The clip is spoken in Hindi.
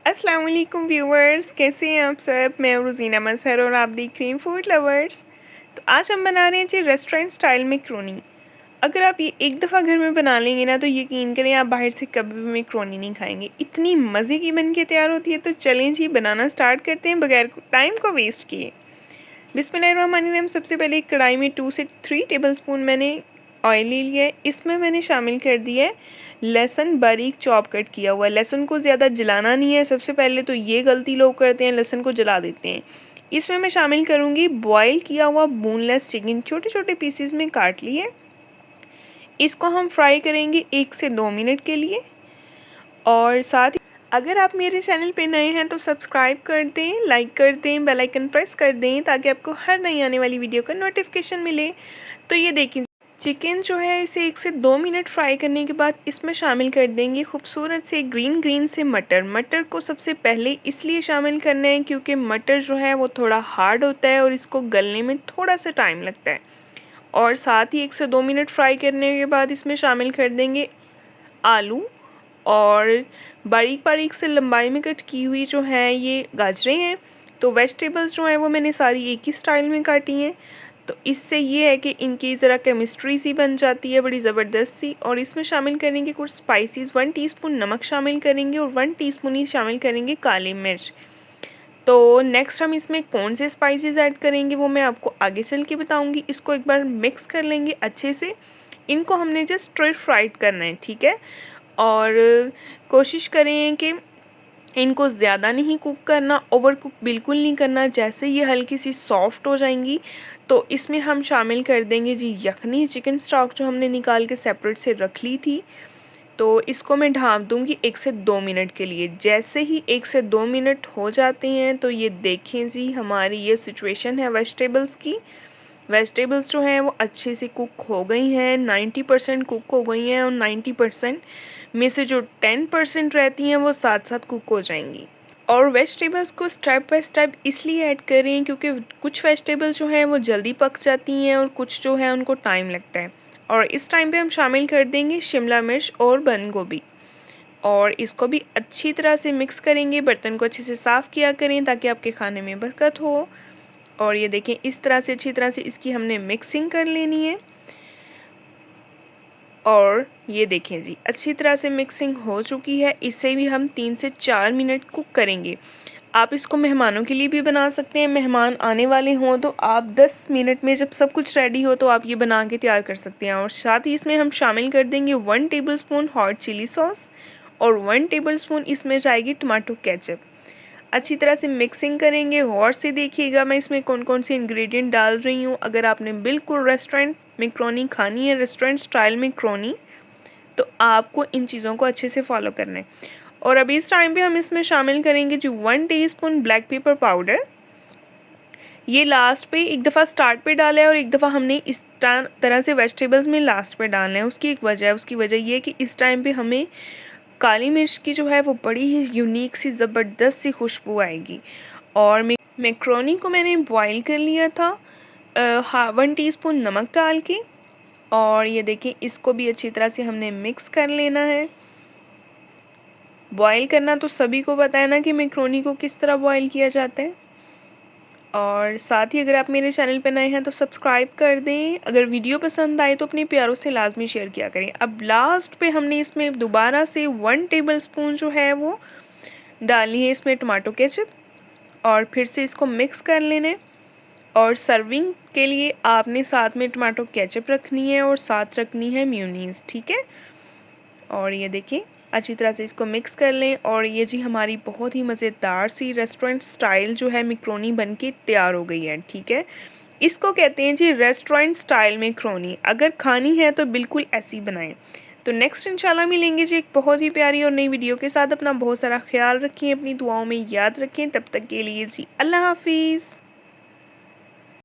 अस्सलाम वालेकुम व्यूवर्स, कैसे हैं आप सब। मैं रोज़ीना मजहर और आप देख रहे हैं फूड लवर्स। तो आज हम बना रहे हैं जी रेस्टोरेंट स्टाइल मैक्रोनी। अगर आप ये एक दफ़ा घर में बना लेंगे ना तो यकीन करें आप बाहर से कभी भी मैक्रोनी नहीं खाएंगे, इतनी मज़े की बन के तैयार होती है। तो चलें जी बनाना स्टार्ट करते हैं बगैर टाइम को वेस्ट किए। बिस्मिल्लाहिर्रहमानिर्रहीम। सबसे पहले एक कढ़ाई में 2 से 3 टेबलस्पून मैंने ऑयल ले लिया है। इसमें मैंने शामिल कर दिया है लहसुन बारीक चॉप कट किया हुआ है। लहसुन को ज़्यादा जलाना नहीं है, सबसे पहले तो ये गलती लोग करते हैं, लहसुन को जला देते हैं। इसमें मैं शामिल करूँगी बॉयल किया हुआ बोनलेस चिकन, छोटे छोटे पीसेस में काट लिए। इसको हम फ्राई करेंगे 1 से 2 मिनट के लिए। और साथ ही अगर आप मेरे चैनल पे नए हैं तो सब्सक्राइब कर दें, लाइक कर दें, बेल आइकन प्रेस कर दें ताकि आपको हर नई आने वाली वीडियो का नोटिफिकेशन मिले। तो ये देखिए चिकन जो है इसे 1 से 2 मिनट फ्राई करने के बाद इसमें शामिल कर देंगे खूबसूरत से ग्रीन से मटर। मटर को सबसे पहले इसलिए शामिल करना है क्योंकि मटर जो है वो थोड़ा हार्ड होता है और इसको गलने में थोड़ा सा टाइम लगता है। और साथ ही 1 से 2 मिनट फ्राई करने के बाद इसमें शामिल कर देंगे आलू और बारीक से लंबाई में कट की हुई जो है ये गाजरें हैं। तो वेजिटेबल्स जो हैं वो मैंने सारी एक ही स्टाइल में काटी हैं। तो इससे ये है कि इनकी ज़रा केमिस्ट्री सी बन जाती है बड़ी ज़बरदस्त सी। और इसमें शामिल करेंगे कुछ स्पाइसेस, 1 टीस्पून नमक शामिल करेंगे और 1 टीस्पून ही शामिल करेंगे काली मिर्च। तो नेक्स्ट हम इसमें कौन से स्पाइसेस ऐड करेंगे वो मैं आपको आगे चल के बताऊंगी। इसको एक बार मिक्स कर लेंगे अच्छे से। इनको हमने जस्ट स्टर फ्राइड करना है, ठीक है। और कोशिश करें कि इनको ज़्यादा नहीं कुक करना, ओवर कुक बिल्कुल नहीं करना। जैसे ये हल्की सी सॉफ्ट हो जाएंगी तो इसमें हम शामिल कर देंगे जी यखनी, चिकन स्टॉक जो हमने निकाल के सेपरेट से रख ली थी। तो इसको मैं ढाँप दूँगी 1 से 2 मिनट के लिए। जैसे ही 1 से 2 मिनट हो जाते हैं तो ये देखें जी हमारी ये सिचुएशन है वेजिटेबल्स की। वेजिटेबल्स जो हैं वो अच्छे से कुक हो गई हैं, 90% कुक हो गई हैं और 90% में से जो 10% रहती हैं वो साथ साथ कुक हो जाएंगी। और वेजिटेबल्स को स्टेप बाय स्टेप इसलिए ऐड करें क्योंकि कुछ वेजिटेबल्स जो हैं वो जल्दी पक जाती हैं और कुछ जो है उनको टाइम लगता है। और इस टाइम पे हम शामिल कर देंगे शिमला मिर्च और बंद गोभी और इसको भी अच्छी तरह से मिक्स करेंगे। बर्तन को अच्छे से साफ़ किया करें ताकि आपके खाने में बरकत हो। और ये देखें इस तरह से अच्छी तरह से इसकी हमने मिक्सिंग कर लेनी है। और ये देखें जी अच्छी तरह से मिक्सिंग हो चुकी है। इसे भी हम 3 से 4 मिनट कुक करेंगे। आप इसको मेहमानों के लिए भी बना सकते हैं, मेहमान आने वाले हों तो आप 10 मिनट में जब सब कुछ रेडी हो तो आप ये बना के तैयार कर सकते हैं। और साथ ही इसमें हम शामिल कर देंगे 1 टेबलस्पून हॉट चिली सॉस और 1 टेबलस्पून इसमें जाएगी टमाटो केचप। अच्छी तरह से मिक्सिंग करेंगे। गौर से देखिएगा मैं इसमें कौन कौन से इंग्रेडिएंट डाल रही हूँ। अगर आपने बिल्कुल रेस्टोरेंट मैक्रोनी खानी है, रेस्टोरेंट स्टाइल मैक्रोनी, तो आपको इन चीज़ों को अच्छे से फॉलो करना है। और अभी इस टाइम पे हम इसमें शामिल करेंगे जो 1 टीस्पून ब्लैक पेपर पाउडर। ये लास्ट पे एक दफ़ा स्टार्ट पे डाला है और एक दफ़ा हमने इस तरह से वेजिटेबल्स में लास्ट पे डालना है। उसकी एक वजह है, उसकी वजह ये है कि इस टाइम पे हमें काली मिर्च की जो है वो बड़ी ही यूनिक सी ज़बरदस्त सी खुशबू आएगी। और मैक्रोनी को मैंने बॉईल कर लिया था 1 टीस्पून नमक डाल के। और ये देखिए इसको भी अच्छी तरह से हमने मिक्स कर लेना है। बॉईल करना तो सभी को पता है ना कि मैक्रोनी को किस तरह बॉईल किया जाता है। और साथ ही अगर आप मेरे चैनल पर नए हैं तो सब्सक्राइब कर दें। अगर वीडियो पसंद आए तो अपने प्यारों से लाजमी शेयर किया करें। अब लास्ट पे हमने इसमें दोबारा से 1 टेबलस्पून जो है वो डालनी है इसमें टमाटो केचप और फिर से इसको मिक्स कर लेना है। और सर्विंग के लिए आपने साथ में टमाटो केचप रखनी है और साथ रखनी है मेयोनीज़, ठीक है। और ये देखिए अच्छी तरह से इसको मिक्स कर लें। और ये जी हमारी बहुत ही मज़ेदार सी रेस्टोरेंट स्टाइल जो है मैक्रोनी बनके तैयार हो गई है, ठीक है। इसको कहते हैं जी रेस्टोरेंट स्टाइल मैक्रोनी। अगर खानी है तो बिल्कुल ऐसी बनाएं। तो नेक्स्ट इंशाल्लाह मिलेंगे जी एक बहुत ही प्यारी और नई वीडियो के साथ। अपना बहुत सारा ख्याल रखें, अपनी दुआओं में याद रखें। तब तक के लिए जी अल्लाह हाफिज़।